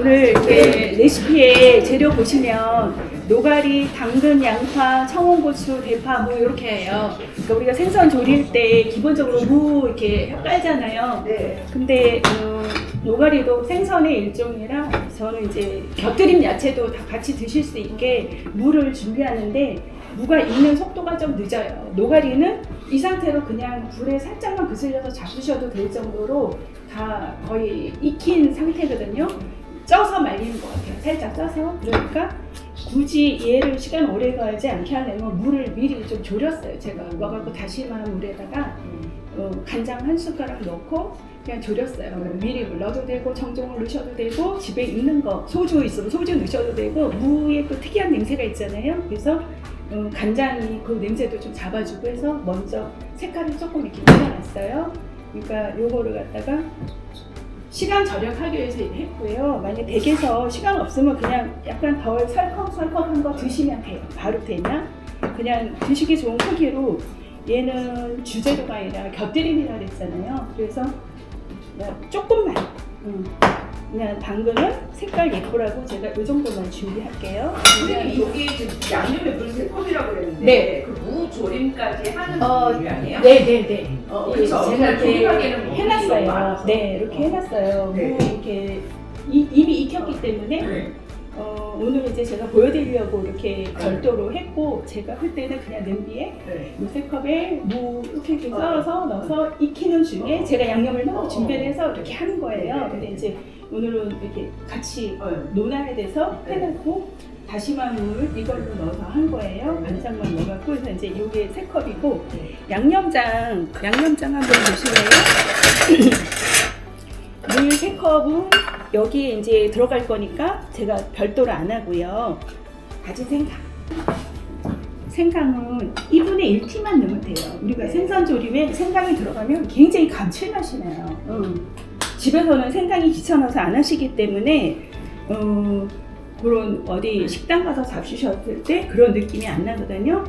오늘 이렇게 레시피에 재료 보시면 노가리, 당근, 양파, 청원고추, 대파 뭐 이렇게 해요. 그러니까 우리가 생선 조릴 때 기본적으로 무 이렇게 깔잖아요. 네. 근데 노가리도 생선의 일종이라 저는 이제 곁들임 야채도 다 같이 드실 수 있게 무를 준비하는데 무가 익는 속도가 좀 늦어요. 노가리는 이 상태로 그냥 불에 살짝만 그슬려서 잡수셔도 될 정도로 다 거의 익힌 상태거든요. 쪄서 말리는 것 같아요. 살짝 쪄서. 그러니까 굳이 얘를 시간 오래 가지 않게 하려면 물을 미리 좀 졸였어요. 제가 와갖고 다시마 물에다가 간장 한 숟가락 넣고 그냥 졸였어요. 미리 넣어도 되고 청종을 넣으셔도 되고 집에 있는 거 소주 있으면 소주 넣으셔도 되고 무에 또 특이한 냄새가 있잖아요. 그래서 간장이 그 냄새도 좀 잡아주고 해서 먼저 색깔을 조금 이렇게 올려놨어요. 그러니까 요거를 갖다가 시간 절약하기 위해서 했고요. 만약에 댁에서 시간 없으면 그냥 약간 덜 설컥설컥한 거 드시면 돼요. 바로 되면 그냥 드시기 좋은 크기로 얘는 주재료가 아니라 곁들임이라 그랬잖아요. 그래서 그냥 조금만 그냥 당근은 색깔 예쁘라고 제가 이 정도만 준비할게요. 선생님 여기 지금 양념에 무슨 컵이라고 그랬는데 네. 그 무 조림까지 하는 요리 아니에요? 네네네. 그쵸. 제가 이렇게 조림하기에는 뭐 해놨어요. 많아서. 네, 이렇게 해놨어요. 네. 무 이렇게 이미 익혔기 때문에 네. 오늘 이제 제가 보여드리려고 이렇게 별도로 했고 제가 할 때는 그냥 냄비에 네. 요새 컵에 무 이렇게 썰어서 넣어서 익히는 중에 제가 양념을 넣고 준비를 해서 이렇게 하는 거예요. 근데 이제 오늘은 이렇게 같이 논아야 돼서 해놓고 다시마물 이걸로 넣어서 한 거예요. 간장만 넣어갖고 그래서 이제 이게 3컵이고 양념장 한번 보실래요? 물 3컵은 여기에 이제 들어갈 거니까 제가 별도로 안 하고요. 다진 생강은 2분의 1티만 넣으면 돼요. 우리가 생선 조림에 생강이 들어가면 굉장히 감칠맛이 나요. 집에서는 생강이 귀찮아서 안 하시기 때문에 그런 어디 식당 가서 잡수셨을 때 그런 느낌이 안 나거든요.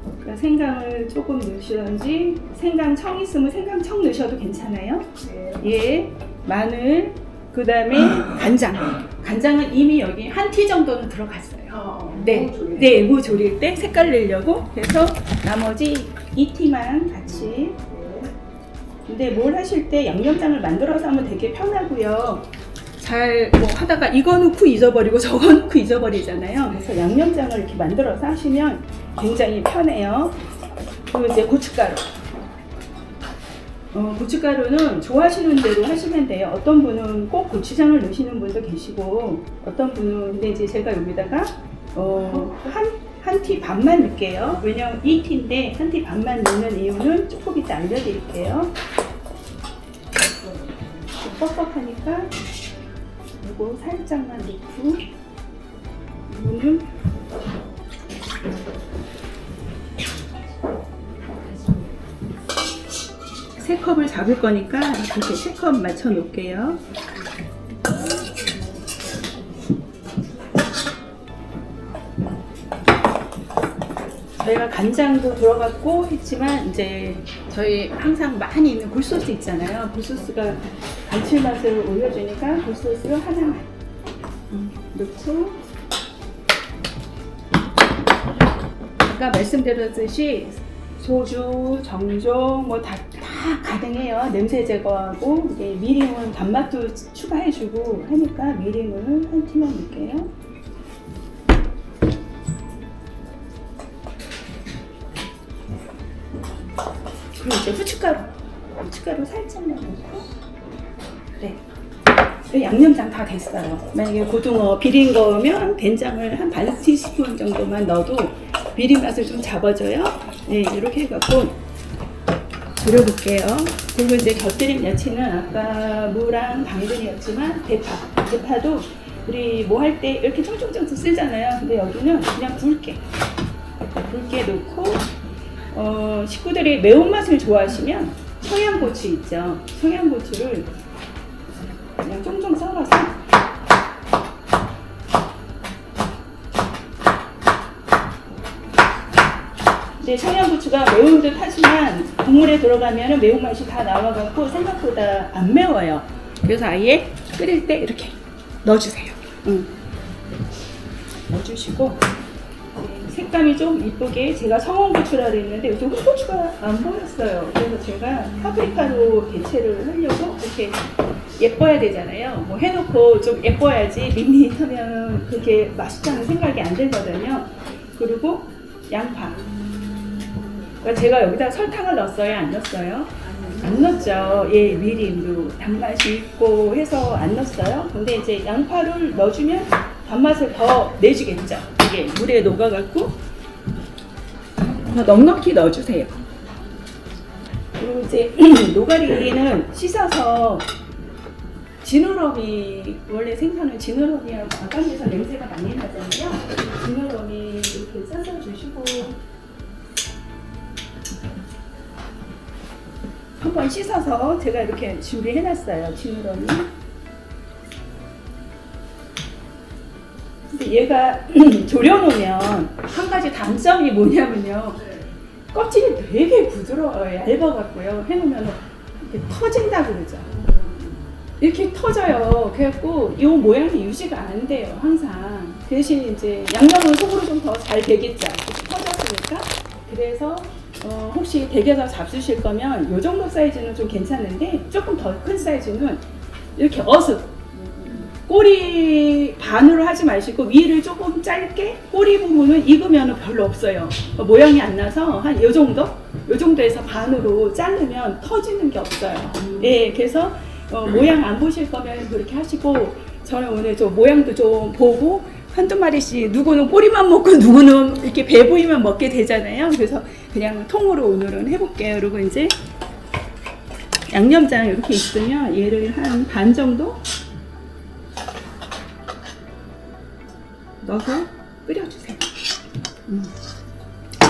그러니까 생강을 조금 넣으시던지 생강청 있으면 생강청 넣으셔도 괜찮아요. 예, 마늘, 그 다음에 간장은 이미 여기 한 티 정도는 들어갔어요. 네, 무 조릴 때 색깔 내려고 해서 나머지 2티만 같이. 근데 뭘 하실 때 양념장을 만들어서 하면 되게 편하고요. 잘 뭐 하다가 이거 넣고 잊어버리고 저거 넣고 잊어버리잖아요. 그래서 양념장을 이렇게 만들어서 하시면 굉장히 편해요. 그리고 이제 고춧가루. 고춧가루는 좋아하시는 대로 하시면 돼요. 어떤 분은 꼭 고추장을 넣으시는 분도 계시고 어떤 분은 근데 이제 제가 여기다가 한 티 반만 넣을게요. 왜냐면 2티인데 한 티 반만 넣는 이유는 조금 이따 알려드릴게요. 뻑뻑하니까 이거 살짝만 넣고 이거는 세 컵을 잡을 거니까 이렇게 3컵 맞춰 놓을게요. 저희가 간장도 들어갔고 했지만 이제 저희 항상 많이 있는 굴소스 있잖아요. 굴소스가 감칠맛을 올려주니까 굴소스 하나만 넣고 아까 말씀드렸듯이 소주, 정종 뭐 다 가능해요. 냄새 제거하고 이게 미림은 단맛도 추가해주고 하니까 미림을 한 티만 넣을게요. 그리고 이제 후춧가루 살짝만 넣고 네. 양념장 다 됐어요. 만약에 고등어 비린 거면 된장을 한 반 티스푼 정도만 넣어도 비린 맛을 좀 잡아줘요. 네, 이렇게 해갖고 졸여볼게요. 그리고 이제 곁들임 야채는 아까 무랑 당근이었지만 대파도 우리 뭐 할 때 이렇게 총총총 쓰잖아요. 근데 여기는 그냥 굵게 넣고 식구들이 매운맛을 좋아하시면 청양고추 있죠. 청양고추를 그냥 쫑쫑 썰어서 근데 청양고추가 매운 듯 하지만 국물에 들어가면 매운맛이 다 나와갖고 생각보다 안 매워요. 그래서 아예 끓일 때 이렇게 넣어주세요. 넣어주시고 색감이 좀 이쁘게 제가 성원고추라 그랬는데 요즘 홍고추가 안 보였어요. 그래서 제가 파프리카로 대체를 하려고 이렇게 예뻐야 되잖아요. 뭐 해놓고 좀 예뻐야지 밋밋하면 그렇게 맛있다는 생각이 안 들거든요. 그리고 양파. 그러니까 제가 여기다 설탕을 넣었어요? 안 넣었어요? 안 넣었죠. 예, 미림도 단맛이 있고 해서 안 넣었어요. 근데 이제 양파를 넣어주면 단맛을 더 내주겠죠. 이게 물에 녹아갖고 더 넉넉히 넣어주세요. 그리고 이제 노가리는 씻어서 지느러미, 원래 생선은 지느러미하고 아까에서 냄새가 많이 나잖아요. 지느러미 이렇게 싸서 주시고 한번 씻어서 제가 이렇게 준비해놨어요. 지느러미. 근데 얘가 졸여놓으면 한 가지 단점이 뭐냐면요. 껍질이 되게 부드러워요. 얇아갖고요. 해놓으면 이렇게 터진다고 그러죠. 이렇게 터져요. 그래갖고 이 모양이 유지가 안 돼요. 항상. 대신 이제 양념은 속으로 좀 더 잘 되겠죠. 터졌으니까. 그래서 혹시 댁에서 잡수실 거면 이 정도 사이즈는 좀 괜찮은데 조금 더 큰 사이즈는 이렇게 어슷 꼬리 반으로 하지 마시고 위를 조금 짧게 꼬리 부분은 익으면 별로 없어요. 모양이 안 나서 한 이 정도? 이 정도에서 반으로 자르면 터지는 게 없어요. 예, 그래서 모양 안 보실 거면 그렇게 하시고 저는 오늘 좀 모양도 좀 보고 한두 마리씩 누구는 꼬리만 먹고 누구는 이렇게 배 부위만 먹게 되잖아요. 그래서 그냥 통으로 오늘은 해볼게요. 그리고 이제 양념장 이렇게 있으면 얘를 한 반 정도 넣어서 끓여주세요.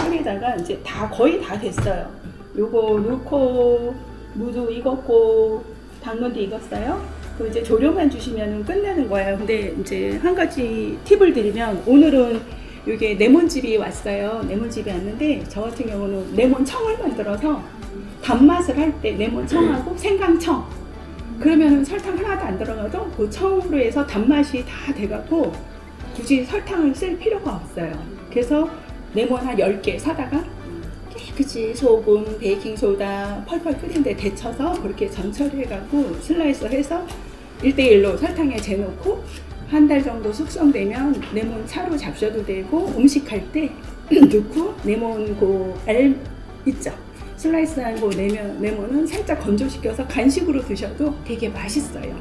끓이다가 이제 다 거의 다 됐어요. 요거 넣고 무도 익었고 당면도 익었어요. 그럼 이제 조려만 주시면 끝나는 거예요. 근데 이제 한 가지 팁을 드리면 오늘은 이게 레몬즙이 왔어요. 레몬즙이 왔는데 저 같은 경우는 레몬청을 만들어서 단맛을 할 때 레몬청하고 생강청 그러면은 설탕 하나도 안 들어가도 그 청으로 해서 단맛이 다 돼갖고 굳이 설탕을 쓸 필요가 없어요. 그래서 레몬 한 10개 사다가 깨끗이 소금, 베이킹소다 펄펄 끓인 데 데쳐서 그렇게 전처리 해갖고 슬라이스 해서 1대1로 설탕에 재놓고 한 달 정도 숙성되면 레몬 차로 잡셔도 되고 음식할 때 넣고 레몬 그 알 있죠? 슬라이스한 그 레몬은 살짝 건조시켜서 간식으로 드셔도 되게 맛있어요.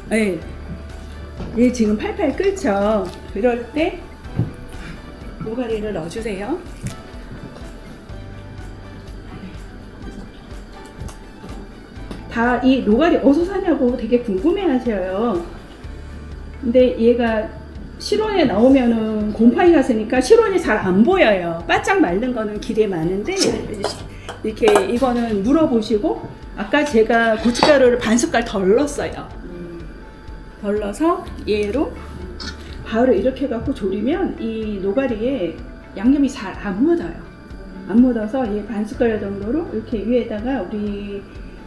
네. 얘 지금 팔팔 끓죠? 그럴 때 노가리를 넣어주세요. 다 이 노가리 어디서 사냐고 되게 궁금해 하셔요. 근데 얘가 실온에 나오면은 곰팡이 갔으니까 실온이 잘 안 보여요. 바짝 마른 거는 길에 많은데 이렇게 이거는 물어보시고 아까 제가 고춧가루를 반 숟갈 덜 넣었어요. 덜 넣어서 얘로 바로 이렇게 갖고 졸이면 이 노가리에 양념이 잘 안 묻어요. 안 묻어서 얘 반 숟갈 정도로 이렇게 위에다가 우리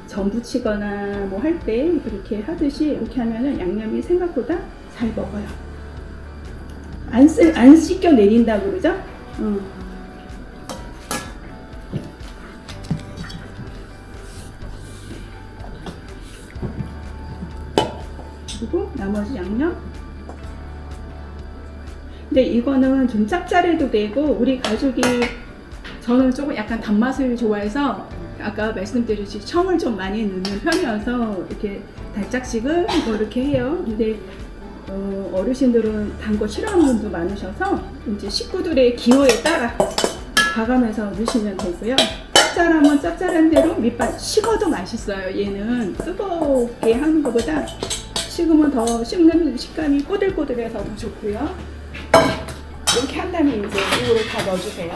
전 부치거나 뭐 할 때 그렇게 하듯이 이렇게 하면은 양념이 생각보다 잘 먹어요. 안 씻겨 내린다고 그러죠? 그리고 나머지 양념. 근데 이거는 좀 짭짤해도 되고 우리 가족이 저는 조금 약간 단맛을 좋아해서 아까 말씀드렸듯이 청을 좀 많이 넣는 편이어서 이렇게 달짝식을 뭐 이렇게 해요. 근데 어르신들은 단 거 싫어하는 분도 많으셔서 이제 식구들의 기호에 따라 봐가면서 넣으시면 되고요. 짭짤하면 짭짤한 대로 밑밥 식어도 맛있어요. 얘는 뜨겁게 하는 것보다 식으면 더 씹는 식감이 꼬들꼬들해서 더 좋고요. 이렇게 한 다음에 이제 이거를 다 넣어주세요.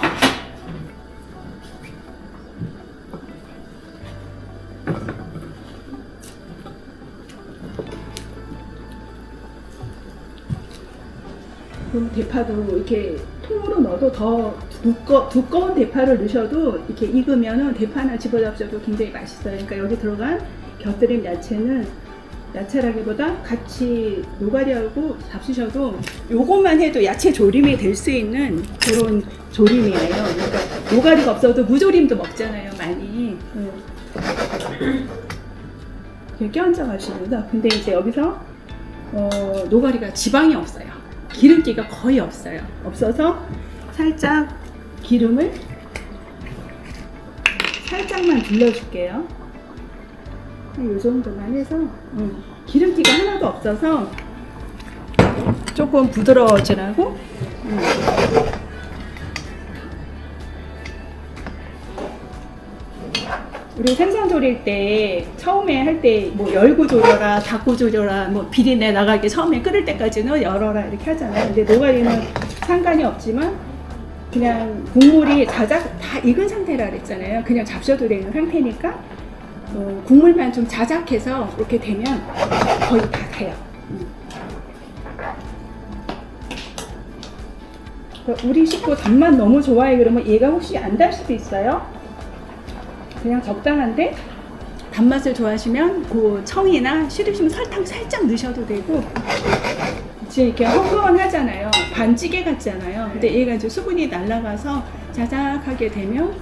그럼 대파도 이렇게 통으로 넣어도 더 두꺼운 대파를 넣으셔도 이렇게 익으면은 대파 하나 집어잡셔도 굉장히 맛있어요. 그러니까 여기 들어간 곁들임 야채는 야채라기보다 같이 노가리하고 잡수셔도 요것만 해도 야채 조림이 될 수 있는 그런 조림이에요. 그러니까 노가리가 없어도 무조림도 먹잖아요, 많이. 이렇게 껴앉아 가시면서. 근데 이제 여기서 노가리가 지방이 없어요. 기름기가 거의 없어요. 없어서 살짝 기름을 살짝만 둘러줄게요. 이 정도만 해서 기름기가 하나도 없어서 조금 부드러워지라고. 우리 생선 조릴 때 처음에 할 때 뭐 열고 조려라, 닫고 조려라, 뭐 비린내 나가게 처음에 끓일 때까지는 열어라 이렇게 하잖아요. 근데 노가리는 상관이 없지만 그냥 국물이 다 익은 상태라 그랬잖아요. 그냥 잡셔도 되는 상태니까 국물만 좀 자작해서 이렇게 되면 거의 다 돼요. 우리 식구 단맛 너무 좋아해 그러면 얘가 혹시 안 달 수도 있어요. 그냥 적당한데 단맛을 좋아하시면 그 청이나 싫으시면 설탕 살짝 넣으셔도 되고. 지금 이렇게 헝건하잖아요. 반찌개 같잖아요. 근데 얘가 이제 수분이 날아가서 자작하게 되면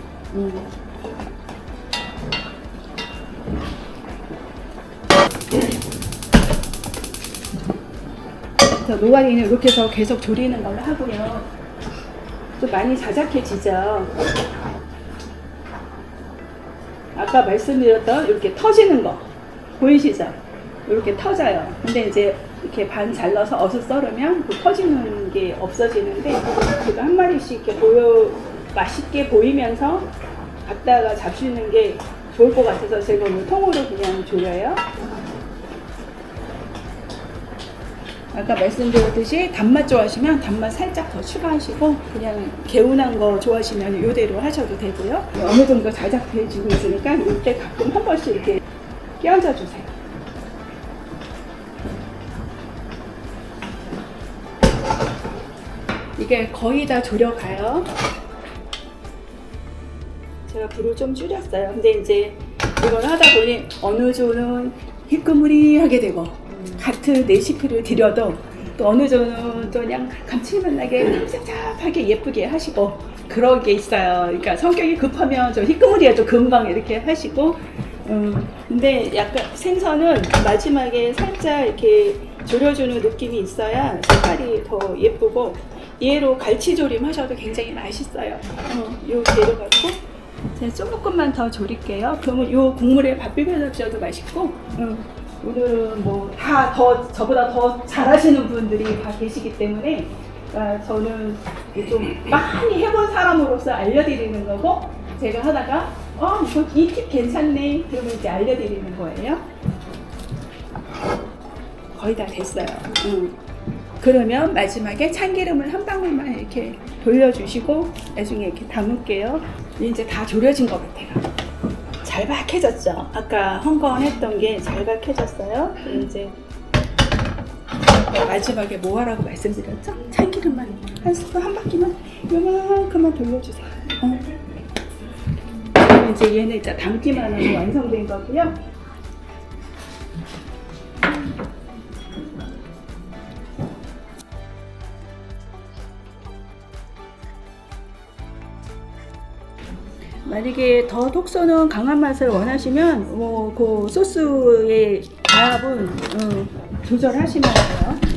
그래서 노가리는 이렇게 해서 계속 조리는 걸로 하고요. 좀 많이 자작해지죠. 아까 말씀드렸던 이렇게 터지는 거 보이시죠? 이렇게 터져요. 근데 이제 이렇게 반 잘라서 어슷 썰으면 그 터지는 게 없어지는데, 그거 한 마리씩 이렇게 맛있게 보이면서 갖다가 잡수는 게 좋을 것 같아서 제가 오늘 통으로 그냥 조려요. 아까 말씀드렸듯이 단맛 좋아하시면 단맛 살짝 더 추가하시고, 그냥 개운한 거 좋아하시면 이대로 하셔도 되고요. 어느 정도 자작해지고 있으니까 이때 가끔 한 번씩 이렇게 끼얹어 주세요. 이게 거의 다 졸여가요. 제가 불을 좀 줄였어요. 근데 이제 이걸 하다 보니 어느 조는 희끄무리하게 되고, 같은 레시피를 드려도 또 어느 조는 또 그냥 감칠맛 나게 짭짭하게 예쁘게 하시고 그런 게 있어요. 그러니까 성격이 급하면 좀 희끄무리해도 금방 이렇게 하시고, 근데 약간 생선은 마지막에 살짝 이렇게 졸여주는 느낌이 있어야 색깔이 더 예쁘고, 얘로 갈치조림 하셔도 굉장히 맛있어요. 요 재료 갖고 제가 조금만 더 졸일게요. 그러면 요 국물에 밥 비벼 잡셔도 맛있고, 오늘은 뭐 다 저보다 더 잘하시는 분들이 다 계시기 때문에 저는 좀 많이 해본 사람으로서 알려드리는 거고, 제가 하다가 이 팁 괜찮네 그러면 이제 알려드리는 거예요. 거의 다 됐어요. 그러면 마지막에 참기름을 한 방울만 이렇게 돌려주시고 나중에 이렇게 담을게요. 이제 다 졸여진 것 같아요. 잘박해졌죠? 아까 헝건했던 게 잘박해졌어요. 이제 마지막에 뭐 하라고 말씀드렸죠? 참기름만 한 스푼 한 바퀴만 요만큼만 돌려주세요. 이제 얘는 이제 담기만 하고 완성된 거고요. 만약에 더 톡 쏘는 강한 맛을 원하시면 그 소스의 배합은 조절하시면 돼요.